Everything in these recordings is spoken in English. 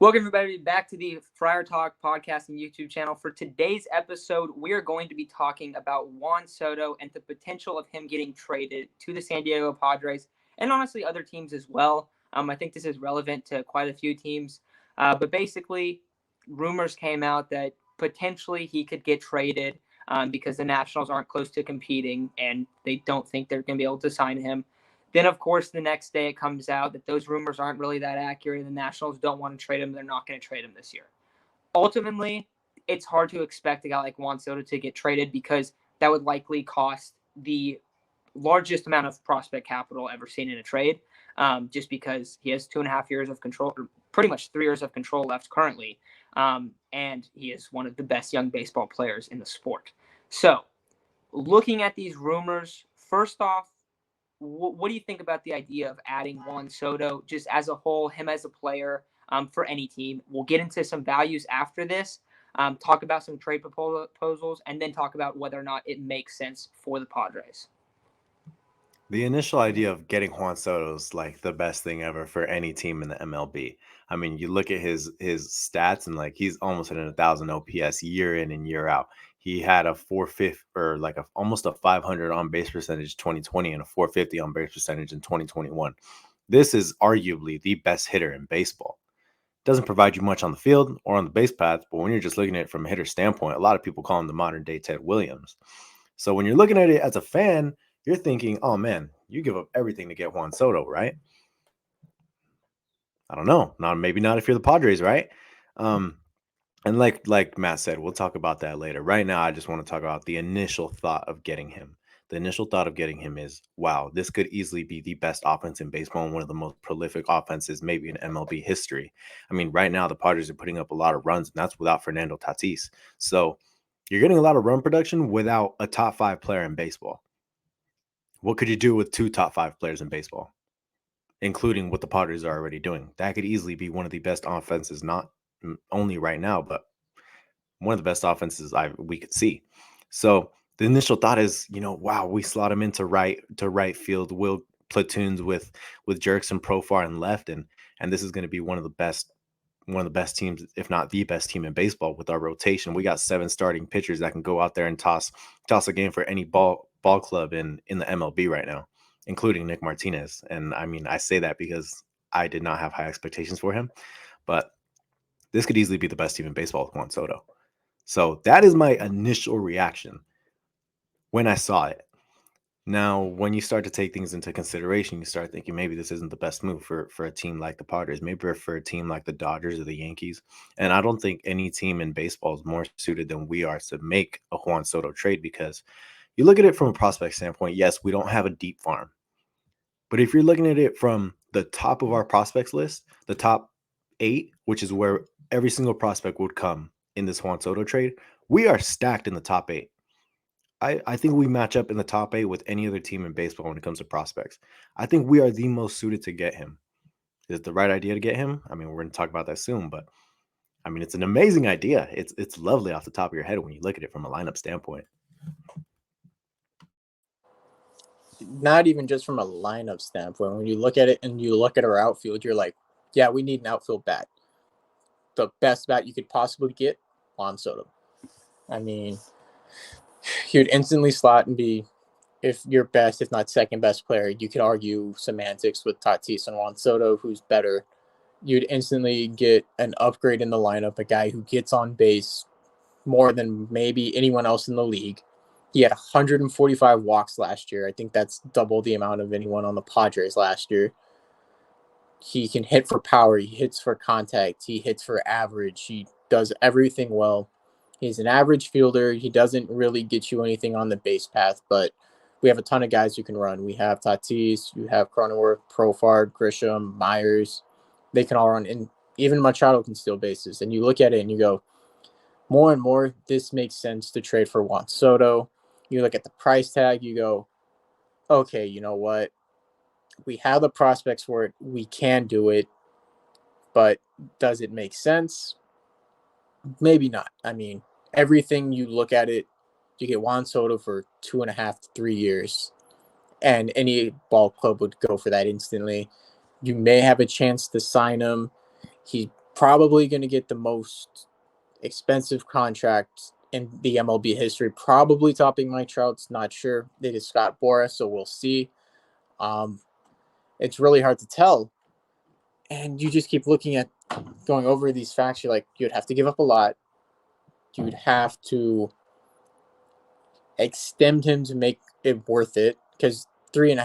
Welcome, everybody, back to the Friar Talk podcast and YouTube channel. For today's episode, we are going to be talking about Juan Soto and the potential of him getting traded to the San Diego Padres and honestly other teams as well. I think this is relevant to quite a few teams. But basically, rumors came out that potentially he could get traded because the Nationals aren't close to competing and they don't think they're going to be able to sign him. Then, of course, the next day it comes out that those rumors aren't really that accurate. The Nationals don't want to trade him. They're not going to trade him this year. Ultimately, it's hard to expect a guy like Juan Soto to get traded because that would likely cost the largest amount of prospect capital ever seen in a trade, just because he has 2.5 years of control, or pretty much 3 years of control left currently, and he is one of the best young baseball players in the sport. So, looking at these rumors, first off, what do you think about the idea of adding Juan Soto just as a whole, him as a player for any team? We'll get into some values after this, talk about some trade proposals, and then talk about whether or not it makes sense for the Padres. The initial idea of getting Juan Soto is like the best thing ever for any team in the MLB. I mean, you look at his stats and like he's almost at 1,000 OPS year in and year out. He had a 450 or like almost a 500 on base percentage 2020 and a 450 on base percentage in 2021. This is arguably the best hitter in baseball. Doesn't provide you much on the field or on the base path, but when you're just looking at it from a hitter standpoint, a lot of people call him the modern day Ted Williams. So when you're looking at it as a fan, you're thinking, oh man, you give up everything to get Juan Soto, right? I don't know. Maybe not if you're the Padres, right? And like Matt said, we'll talk about that later. Right now, I just want to talk about the initial thought of getting him. The initial thought of getting him is, wow, this could easily be the best offense in baseball and one of the most prolific offenses maybe in MLB history. I mean, right now the Padres are putting up a lot of runs, and that's without Fernando Tatis. So you're getting a lot of run production without a top 5 player in baseball. What could you do with 2 top 5 players in baseball, including what the Padres are already doing? That could easily be one of the best offenses, not only right now, but one of the best offenses we could see. So the initial thought is, wow, we slot him into right field. We'll platoons with Jerks and Profar and left, and this is going to be one of the best teams, if not the best team in baseball with our rotation. We got 7 starting pitchers that can go out there and toss a game for any ball club in the MLB right now, including Nick Martinez. And I mean, I say that because I did not have high expectations for him, but this could easily be the best team in baseball with Juan Soto. So that is my initial reaction when I saw it. Now, when you start to take things into consideration, you start thinking maybe this isn't the best move for a team like the Padres, maybe for a team like the Dodgers or the Yankees. And I don't think any team in baseball is more suited than we are to make a Juan Soto trade, because you look at it from a prospect standpoint, yes, we don't have a deep farm. But if you're looking at it from the top of our prospects list, the top 8, which is where every single prospect would come in this Juan Soto trade, we are stacked in the top 8. I think we match up in the top 8 with any other team in baseball when it comes to prospects. I think we are the most suited to get him. Is it the right idea to get him? I mean, we're going to talk about that soon, but I mean, it's an amazing idea. It's lovely off the top of your head when you look at it from a lineup standpoint. Not even just from a lineup standpoint. When you look at it and you look at our outfield, you're like, yeah, we need an outfield bat. The best bat you could possibly get, Juan Soto. I mean, you'd instantly slot and be, if you're best, if not second best player, you could argue semantics with Tatis and Juan Soto, who's better. You'd instantly get an upgrade in the lineup, a guy who gets on base more than maybe anyone else in the league. He had 145 walks last year. I think that's double the amount of anyone on the Padres last year. He can hit for power. He hits for contact. He hits for average. He does everything well. He's an average fielder. He doesn't really get you anything on the base path, but we have a ton of guys who can run. We have Tatis, you have Cronenworth, Profar, Grisham, Myers. They can all run, and even Machado can steal bases. And you look at it and you go, more and more, this makes sense to trade for Juan Soto. You look at the price tag, you go, okay, you know what? We have the prospects for it. We can do it. But does it make sense? Maybe not. I mean, everything you look at it, you get Juan Soto for 2.5 to 3 years, and any ball club would go for that instantly. You may have a chance to sign him. He probably going to get the most expensive contract in the MLB history, probably topping Mike Trout's. Not sure. It is Scott Boras, so we'll see. It's really hard to tell. And you just keep looking at going over these facts. You're like, you'd have to give up a lot. You'd have to extend him to make it worth it, because 3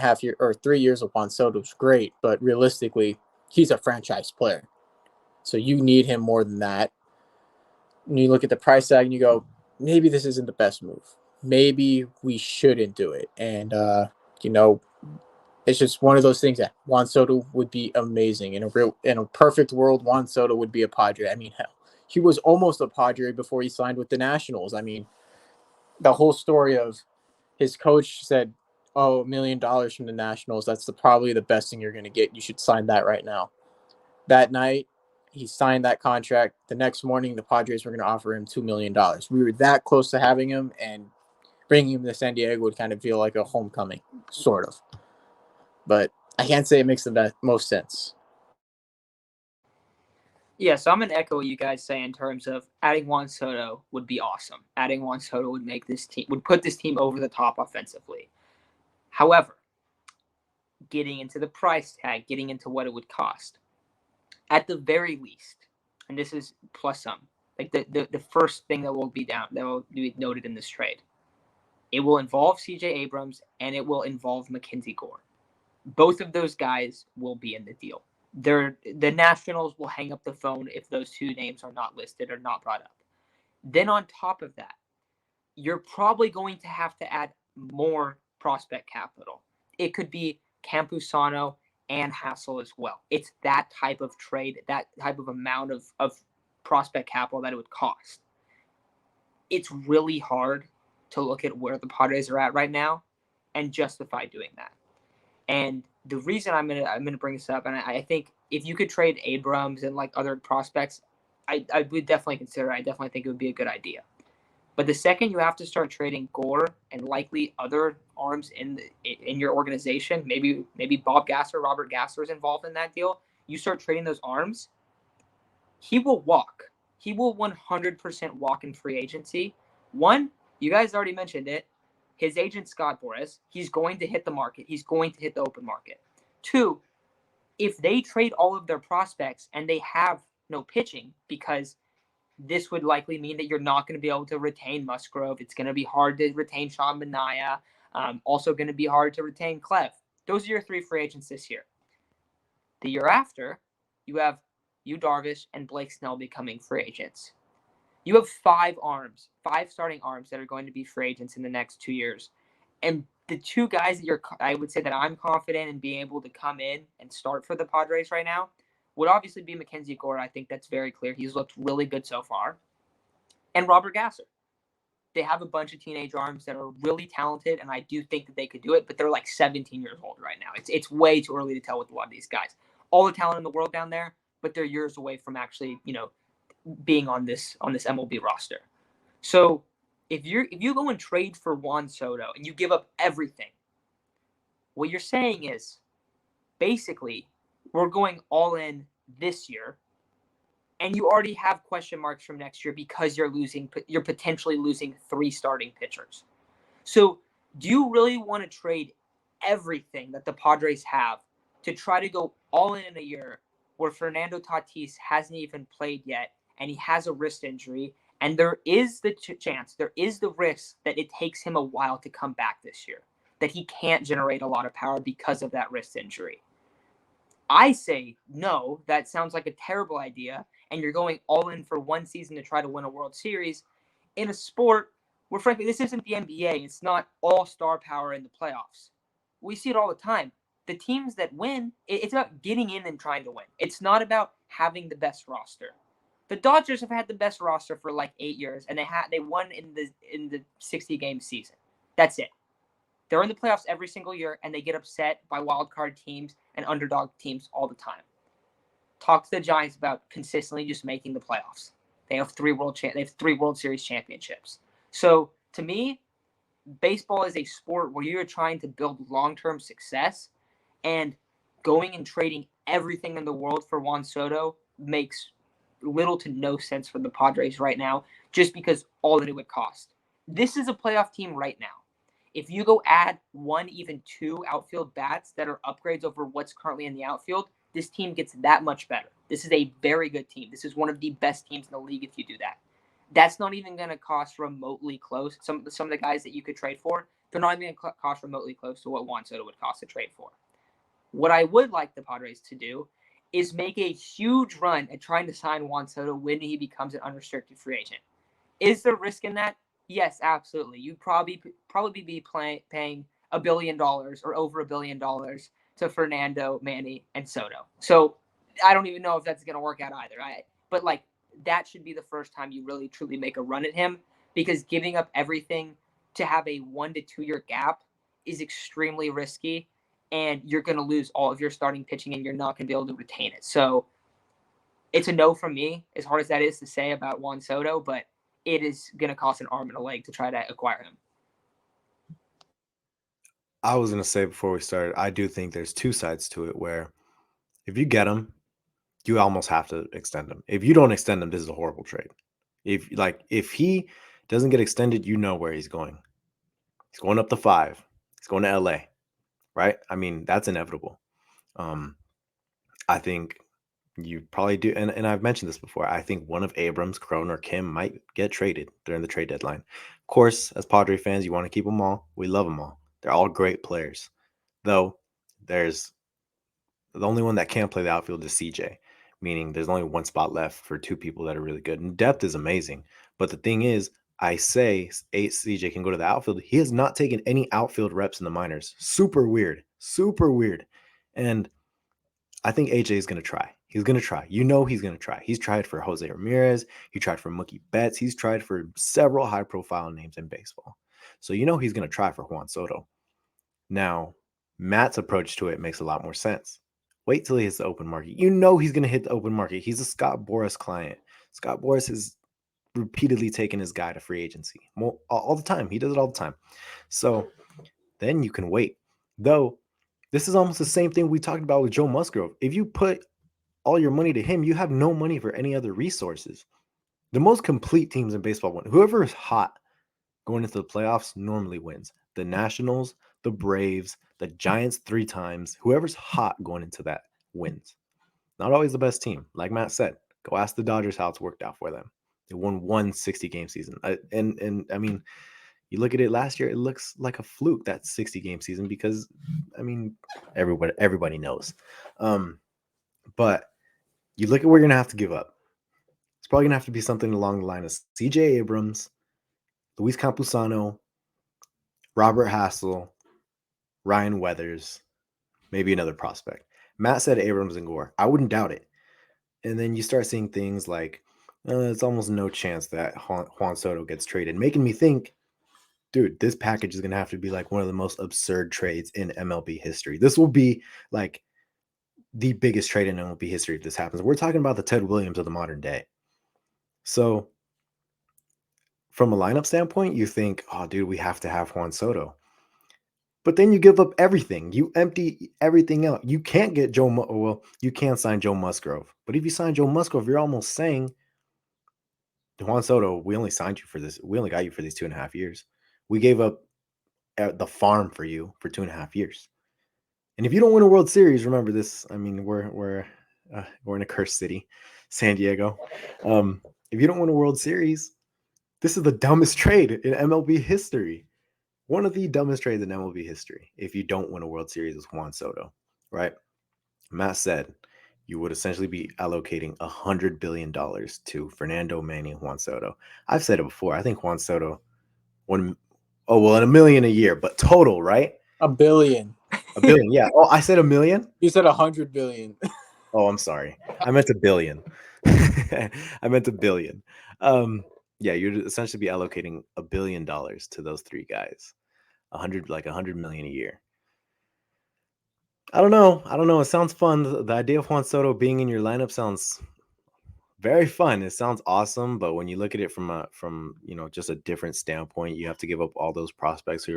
years of Juan Soto is great, but realistically, he's a franchise player. So you need him more than that. And you look at the price tag and you go, maybe this isn't the best move. Maybe we shouldn't do it. And, it's just one of those things that Juan Soto would be amazing. In a perfect world, Juan Soto would be a Padre. I mean, hell, he was almost a Padre before he signed with the Nationals. I mean, the whole story of his coach said, "Oh, $1 million from the Nationals. That's probably the best thing you're going to get. You should sign that right now." That night, he signed that contract. The next morning, the Padres were going to offer him $2 million. We were that close to having him, and bringing him to San Diego would kind of feel like a homecoming, sort of. But I can't say it makes the most sense. Yeah, so I'm going to echo what you guys say in terms of adding Juan Soto would be awesome. Adding Juan Soto would put this team over the top offensively. However, getting into the price tag, getting into what it would cost, at the very least, and this is plus some, like the first thing that will be noted in this trade, it will involve CJ Abrams and it will involve Mackenzie Gore. Both of those guys will be in the deal. The Nationals will hang up the phone if those two names are not listed or not brought up. Then on top of that, you're probably going to have to add more prospect capital. It could be Campusano and Hassel as well. It's that type of trade, that type of amount of prospect capital that it would cost. It's really hard to look at where the Padres are at right now and justify doing that. And the reason I'm gonna bring this up, and I think if you could trade Abrams and like other prospects, I would definitely consider it. I definitely think it would be a good idea. But the second you have to start trading Gore and likely other arms in your organization, maybe Bob Gasser, Robert Gasser is involved in that deal, you start trading those arms, he will walk. He will 100% walk in free agency. One, you guys already mentioned it, his agent, Scott Boras, he's going to hit the market. He's going to hit the open market. Two, if they trade all of their prospects and they have no pitching, because this would likely mean that you're not going to be able to retain Musgrove. It's going to be hard to retain Sean Manaea. Also going to be hard to retain Clev. Those are your three free agents this year. The year after, you have Yu Darvish and Blake Snell becoming free agents. You have five starting arms that are going to be free agents in the next 2 years. And the two guys that I would say that I'm confident in being able to come in and start for the Padres right now would obviously be Mackenzie Gore. I think that's very clear. He's looked really good so far. And Robert Gasser. They have a bunch of teenage arms that are really talented, and I do think that they could do it, but they're like 17 years old right now. It's way too early to tell with a lot of these guys. All the talent in the world down there, but they're years away from actually, being on this MLB roster. So if you go and trade for Juan Soto and you give up everything, what you're saying is basically we're going all in this year, and you already have question marks from next year because you're potentially losing 3 starting pitchers. So do you really want to trade everything that the Padres have to try to go all in a year where Fernando Tatis hasn't even played yet and he has a wrist injury, and there is the chance, there is the risk that it takes him a while to come back this year, that he can't generate a lot of power because of that wrist injury? I say no, that sounds like a terrible idea, and you're going all in for one season to try to win a World Series in a sport where, frankly, this isn't the NBA. It's not all star power in the playoffs. We see it all the time. The teams that win, it's about getting in and trying to win. It's not about having the best roster. The Dodgers have had the best roster for like 8 years, and they won in the 60-game season. That's it. They're in the playoffs every single year, and they get upset by wild card teams and underdog teams all the time. Talk to the Giants about consistently just making the playoffs. They have 3 World Series championships. So to me, baseball is a sport where you're trying to build long-term success, and going and trading everything in the world for Juan Soto makes little to no sense for the Padres right now, just because all that it would cost. This is a playoff team right now. If you go add 1, even 2 outfield bats that are upgrades over what's currently in the outfield, this team gets that much better. This is a very good team. This is one of the best teams in the league if you do that. That's not even going to cost remotely close. Some of the guys that you could trade for, they're not even going to cost remotely close to what Juan Soto would cost to trade for. What I would like the Padres to do is make a huge run at trying to sign Juan Soto when he becomes an unrestricted free agent. Is there risk in that? Yes, absolutely. You'd probably be paying $1 billion or over $1 billion to Fernando, Manny, and Soto. So I don't even know if that's going to work out either. But like that should be the first time you really truly make a run at him, because giving up everything to have a 1 to 2 year gap is extremely risky, and you're going to lose all of your starting pitching and you're not going to be able to retain it. So it's a no from me, as hard as that is to say about Juan Soto, but it is going to cost an arm and a leg to try to acquire him. I was going to say before we started, I do think there's two sides to it, where if you get him, you almost have to extend him. If you don't extend him, this is a horrible trade. If he doesn't get extended, you know where he's going. He's going up to 5. He's going to LA, right? I mean, that's inevitable. I think you probably do. And I've mentioned this before. I think one of Abrams, Cron, or Kim might get traded during the trade deadline. Of course, as Padre fans, you want to keep them all. We love them all. They're all great players. Though there's the only one that can't play the outfield is CJ, meaning there's only one spot left for 2 people that are really good. And depth is amazing. But the thing is, I say CJ can go to the outfield. He has not taken any outfield reps in the minors. Super weird. Super weird. And I think AJ is going to try. He's going to try. You know he's going to try. He's tried for Jose Ramirez. He tried for Mookie Betts. He's tried for several high-profile names in baseball. So you know he's going to try for Juan Soto. Now, Matt's approach to it makes a lot more sense. Wait till he hits the open market. You know he's going to hit the open market. He's a Scott Boras client. Scott Boras has repeatedly taken his guy to free agency. All the time. He does it all the time. So then you can wait. Though, this is almost the same thing we talked about with Joe Musgrove. If you put all your money to him, you have no money for any other resources. The most complete teams in baseball win. Whoever is hot going into the playoffs normally wins. The Nationals, the Braves, the Giants 3 times. Whoever's hot going into that wins. Not always the best team. Like Matt said, go ask the Dodgers how it's worked out for them. They won one 60-game season. And I mean, you look at it last year, it looks like a fluke, that 60-game season, because, I mean, everybody knows. But you look at what you're going to have to give up. It's probably going to have to be something along the line of CJ Abrams, Luis Campusano, Robert Hassel, Ryan Weathers, maybe another prospect. Matt said Abrams and Gore. I wouldn't doubt it. And then you start seeing things like, it's almost no chance that Juan Soto gets traded, making me think, dude, this package is going to have to be like one of the most absurd trades in MLB history. This will be like the biggest trade in MLB history if this happens. We're talking about the Ted Williams of the modern day. So from a lineup standpoint, you think, oh, dude, we have to have Juan Soto. But then you give up everything. You empty everything out. You can't get you can't sign Joe Musgrove. But if you sign Joe Musgrove, you're almost saying, Juan Soto, we only signed you for this. We only got you for these 2.5 years. We gave up the farm for you for 2.5 years. And if you don't win a World Series, remember this. I mean, we're in a cursed city, San Diego. If you don't win a World Series, this is the dumbest trade in MLB history. One of the dumbest trades in MLB history. If you don't win a World Series with Juan Soto, right? Matt said you would essentially be allocating $100 billion to Fernando, Manny, and Juan Soto. I've said it before. I think Juan Soto in $1 million a year, but total, right? $1 billion. $1 billion, yeah. Oh, I said $1 million? You said $100 billion. Oh, I'm sorry. I meant $1 billion. I meant $1 billion. Yeah, you'd essentially be allocating $1 billion to those 3 guys. $100 million a year. I don't know. It sounds fun. The idea of Juan Soto being in your lineup sounds very fun. It sounds awesome, but when you look at it from just a different standpoint, you have to give up all those prospects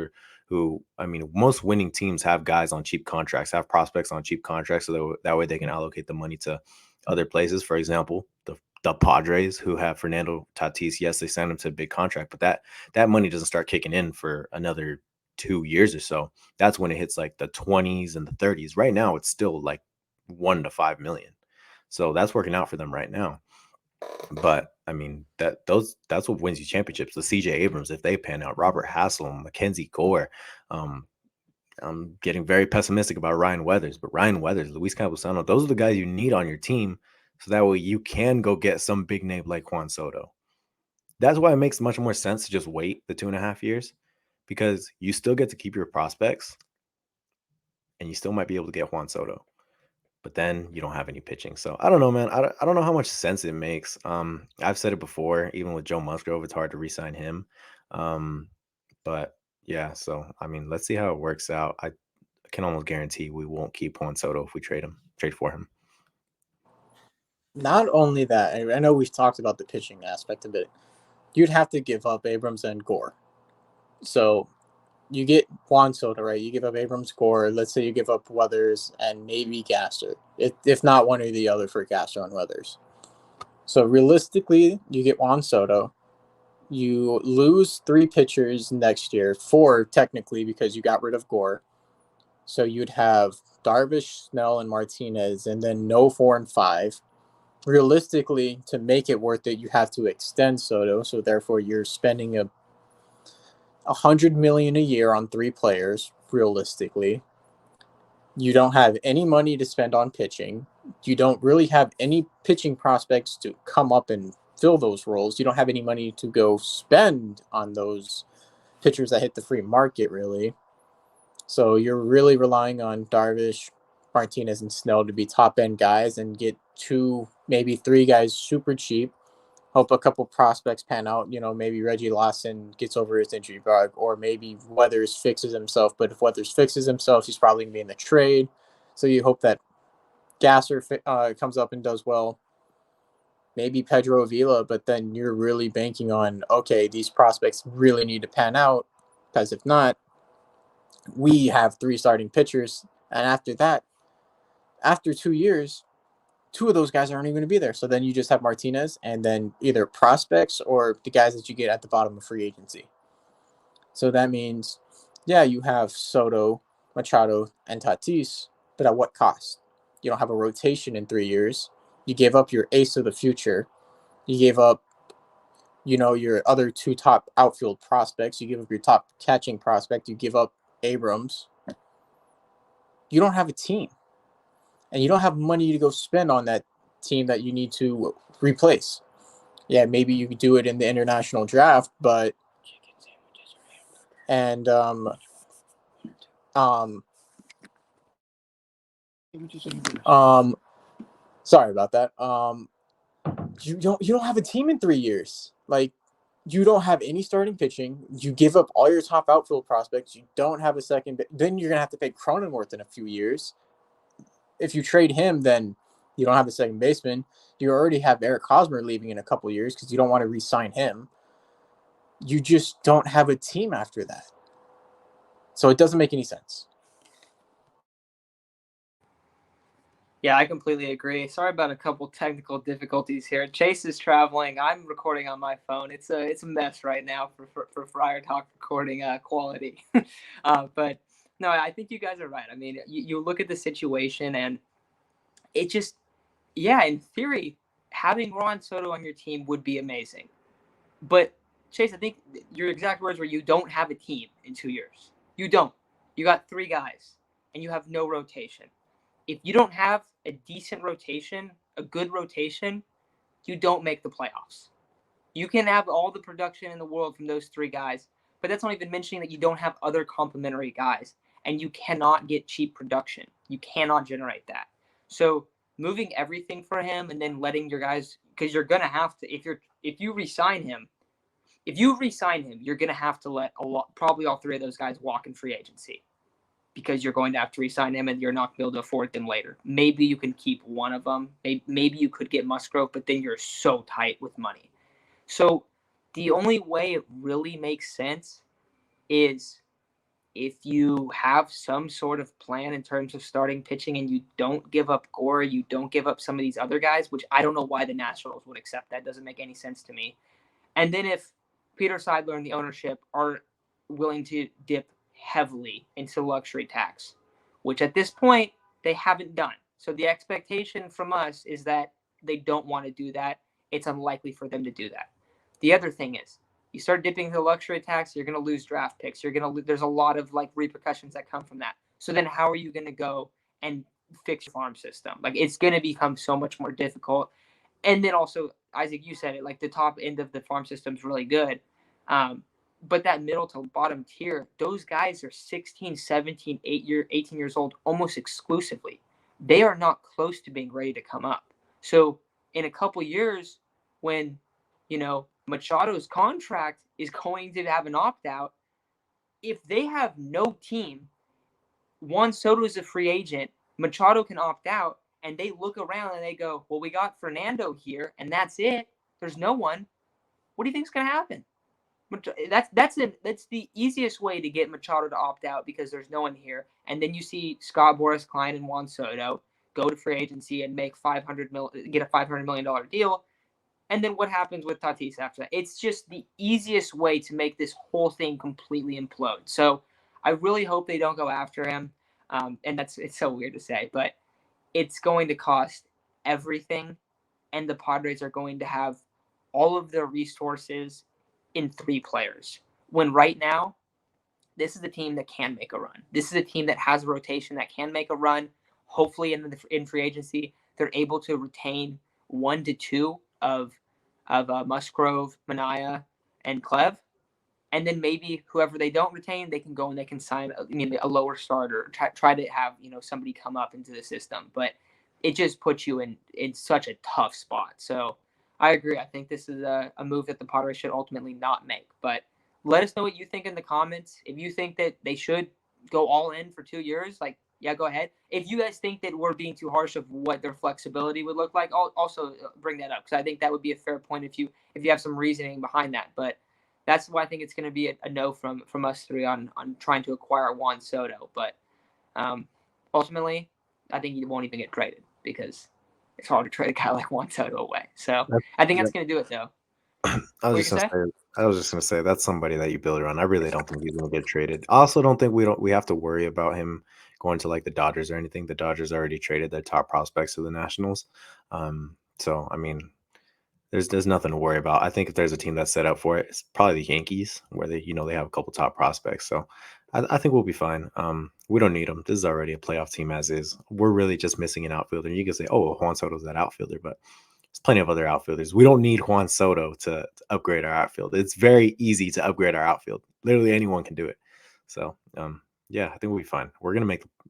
who I mean, most winning teams have guys on cheap contracts, have prospects on cheap contracts, so that way they can allocate the money to other places. For example, the the Padres, who have Fernando Tatis. Yes, they signed him to a big contract, but that money doesn't start kicking in for another 2 years or so. That's when it hits like the 20s and the 30s. Right now, it's still like 1 to 5 million. So that's working out for them right now. But I mean, that's what wins you championships. The CJ Abrams, if they pan out, Robert Hassel, Mackenzie Gore. I'm getting very pessimistic about Ryan Weathers, but Ryan Weathers, Luis Campusano, those are the guys you need on your team, so that way you can go get some big name like Juan Soto. That's why it makes much more sense to just wait the 2.5 years, because you still get to keep your prospects, and you still might be able to get Juan Soto. But then you don't have any pitching. So I don't know, man. I don't know how much sense it makes. I've said it before, even with Joe Musgrove, it's hard to re-sign him. But yeah, so I mean, let's see how it works out. I can almost guarantee we won't keep Juan Soto if we trade for him. Not only that, I know we've talked about the pitching aspect of it. You'd have to give up Abrams and Gore. So you get Juan Soto, right? You give up Abrams, Gore. Let's say you give up Weathers and maybe Gaster, if not one or the other for Gaster and Weathers. So realistically, you get Juan Soto. You lose 3 pitchers next year, 4 technically because you got rid of Gore. So you'd have Darvish, Snell, and Martinez, and then no 4 and 5. Realistically, to make it worth it, you have to extend Soto. So therefore, you're spending $100 million a year on 3 players. Realistically, you don't have any money to spend on pitching. You don't really have any pitching prospects to come up and fill those roles. You don't have any money to go spend on those pitchers that hit the free market, really. So you're really relying on Darvish, Martinez, and Snell to be top end guys and get 2, maybe 3 guys super cheap. Hope a couple prospects pan out. Maybe Reggie Lawson gets over his injury bug, or maybe Weathers fixes himself. But if Weathers fixes himself, he's probably going to be in the trade. So you hope that Gasser comes up and does well. Maybe Pedro Avila, but then you're really banking on, okay, these prospects really need to pan out, because if not, we have 3 starting pitchers. And after that, after 2 years, 2 of those guys aren't even going to be there. So then you just have Martinez and then either prospects or the guys that you get at the bottom of free agency. So that means, yeah, you have Soto, Machado, and Tatis, but at what cost? You don't have a rotation in 3 years. You gave up your ace of the future. You gave up, your other 2 top outfield prospects. You give up your top catching prospect. You give up Abrams. You don't have a team. And you don't have money to go spend on that team that you need to replace. Yeah, maybe you could do it in the international draft, but sorry about that. You don't have a team in 3 years. Like, you don't have any starting pitching. You give up all your top outfield prospects. You don't have a second. Then you're gonna have to pay Cronenworth in a few years. If you trade him, then you don't have a second baseman. You already have Eric Hosmer leaving in a couple of years because you don't want to re-sign him. You just don't have a team after that. So it doesn't make any sense. Yeah, I completely agree. Sorry about a couple technical difficulties here. Chase is traveling. I'm recording on my phone. It's a mess right now for Friar Talk recording quality. But no, I think you guys are right. I mean, you look at the situation and it just, yeah, in theory, having Juan Soto on your team would be amazing. But Chase, I think your exact words were you don't have a team in 2 years. You don't. You got 3 guys and you have no rotation. If you don't have a decent rotation, a good rotation, you don't make the playoffs. You can have all the production in the world from those 3 guys, but that's not even mentioning that you don't have other complementary guys, and you cannot get cheap production. You cannot generate that. So moving everything for him and then letting your guys, because you're gonna have to, if you re-sign him, you're gonna have to let probably all 3 of those guys walk in free agency, because you're going to have to re-sign him and you're not going to be able to afford them later. Maybe you can keep one of them. Maybe you could get Musgrove, but then you're so tight with money. So the only way it really makes sense is if you have some sort of plan in terms of starting pitching and you don't give up Gore, you don't give up some of these other guys, which I don't know why the Nationals would accept that. Doesn't make any sense to me. And then if Peter Seidler and the ownership are willing to dip heavily into luxury tax, which at this point they haven't done. So the expectation from us is that they don't want to do that. It's unlikely for them to do that. The other thing is, you start dipping into luxury tax, you're going to lose draft picks. There's a lot of like repercussions that come from that. So then how are you going to go and fix your farm system? Like it's going to become so much more difficult. And then also, Isaac, you said it, like the top end of the farm system is really good. But that middle to bottom tier, those guys are 16, 17, 18 years old almost exclusively. They are not close to being ready to come up. So in a couple years, when, Machado's contract is going to have an opt-out, if they have no team, Juan Soto is a free agent, Machado can opt out, and they look around and they go, well, we got Fernando here, and that's it. There's no one. What do you think is going to happen? That's the easiest way to get Machado to opt out because there's no one here. And then you see Scott Boras Klein and Juan Soto go to free agency and make get a $500 million deal. And then what happens with Tatis after that? It's just the easiest way to make this whole thing completely implode. So I really hope they don't go after him. And it's so weird to say, but it's going to cost everything. And the Padres are going to have all of their resources in 3 players. When right now, this is a team that can make a run. This is a team that has a rotation that can make a run. Hopefully in free agency, they're able to retain 1 to 2 of Musgrove, Manaea, and Clev. And then maybe whoever they don't retain, they can go and they can sign a lower starter, try to have somebody come up into the system. But it just puts you in such a tough spot. So I agree. I think this is a move that the Padres should ultimately not make. But let us know what you think in the comments. If you think that they should go all in for 2 years, yeah, go ahead. If you guys think that we're being too harsh of what their flexibility would look like, I'll also bring that up because I think that would be a fair point if you have some reasoning behind that. But that's why I think it's going to be a no from us 3 on trying to acquire Juan Soto. But ultimately, I think he won't even get traded because it's hard to trade a guy like Juan Soto away. So I think that's going to do it, though. I was just gonna say that's somebody that you build around. I really don't think he's gonna get traded. I also don't think we have to worry about him going to like the Dodgers or anything. The Dodgers already traded their top prospects to the Nationals. So I mean, there's nothing to worry about. I think if there's a team that's set up for it, it's probably the Yankees, where they have a couple top prospects. So I think we'll be fine. We don't need them. This is already a playoff team as is. We're really just missing an outfielder. And you can say, oh, Juan Soto's that outfielder, but there's plenty of other outfielders. We don't need Juan Soto to upgrade our outfield. It's very easy to upgrade our outfield. Literally anyone can do it. So yeah, I think we'll be fine.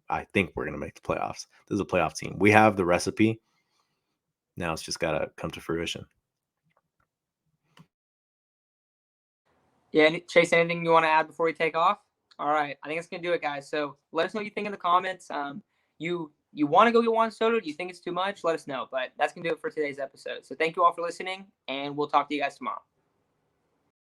I think we're gonna make the playoffs. This is a playoff team. We have the recipe. Now it's just gotta come to fruition. Yeah, Chase, anything you want to add before we take off? All right, I think it's gonna do it, guys. So let us know what you think in the comments. You want to go get Juan Soto? Do you think it's too much? Let us know. But that's gonna do it for today's episode. So thank you all for listening, and we'll talk to you guys tomorrow.